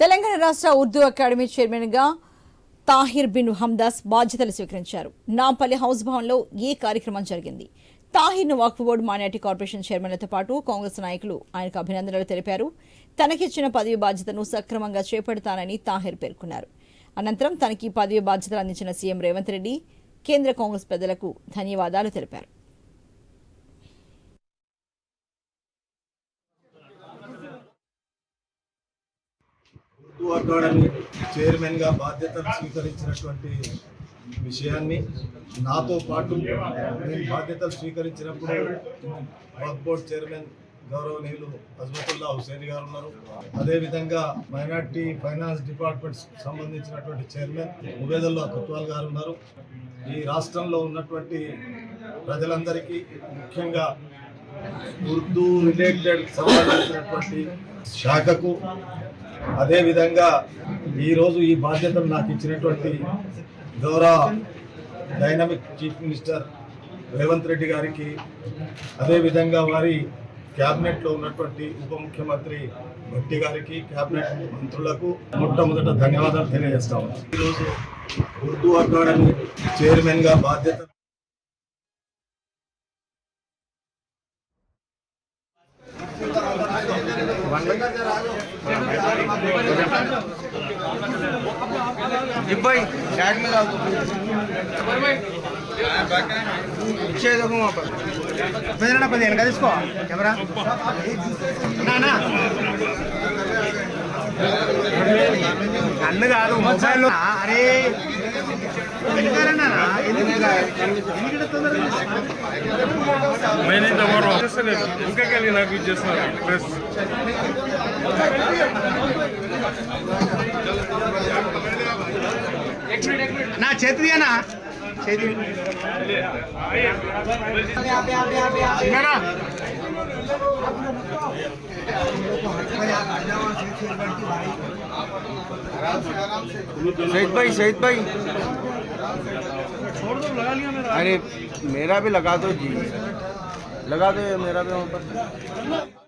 తెలంగాణ రాష్ట్ర Urdu academy chairman గా Tahir bin హమ్దాస్ బాధ్యతలు స్వీకరించారు. నాంపల్లి హౌస్ భవన్లో ఈ కార్యక్రమం జరిగింది. తాహిర్ ను వక్ఫ్ బోర్డు మైనార్టీ కార్పొరేషన్ చైర్మన్లతో పాటు కాంగ్రెస్ నాయకులు ఆయనకు అభినందనలు తెలిపారు. తనకిచ్చిన పదవి బాధ్యతను సక్రమంగా చేపడతానని తాహిర్ పేర్కొన్నారు. అనంతరం తనకి పదవి బాధ్యతలు అందించిన సీఎం రేవంత్ రెడ్డి కేంద్ర కాంగ్రెస్ పెద్దలకు ధన్యవాదాలు తెలిపారు. ఉర్దూ అకాడమీ చైర్మన్గా బాధ్యతలు స్వీకరించినటువంటి విషయాన్ని నాతో పాటు నేను బాధ్యతలు స్వీకరించినప్పుడు వక్ఫ్ బోర్డ్ చైర్మన్ గౌరవనీయులు అజ్మతుల్లా హుసేన్ గారు ఉన్నారు. అదేవిధంగా మైనార్టీ ఫైనాన్స్ డిపార్ట్మెంట్ సంబంధించినటువంటి చైర్మన్ ఉబేదుల్లా కొత్వాల్ గారు ఉన్నారు. ఈ రాష్ట్రంలో ఉన్నటువంటి ప్రజలందరికీ ముఖ్యంగా ఉర్దూ రిలేటెడ్ సంబంధించినటువంటి శాఖకు అదేవిధంగా ఈరోజు ఈ బాధ్యతను నాకు ఇచ్చినటువంటి గౌరవ dynamic chief minister Revanth Reddy గారికి, అదేవిధంగా వారి క్యాబినెట్లో ఉన్నటువంటి ఉప ముఖ్యమంత్రి భట్టి గారికి, క్యాబినెట్ మంత్రులకు మొట్టమొదట ధన్యవాదాలు తెలియజేస్తాము. ఈరోజు ఉర్దూ అకాడమీ చైర్మన్గా బాధ్యత भाई साइड में लाओ पीछे देखो वहाँ पर मेरा ना पता इनका इसको कैमरा ना ना నన్ను కాదు మొబైల్ అరే मैंने ఇంకా కలిగి నాకు ఇచ్చేస్తున్నారు ప్రెస్ నా చేతిదేనా చేతి शहीद भाई अरे मेरा भी लगा दो जी, लगा दो मेरा भी वहाँ पर।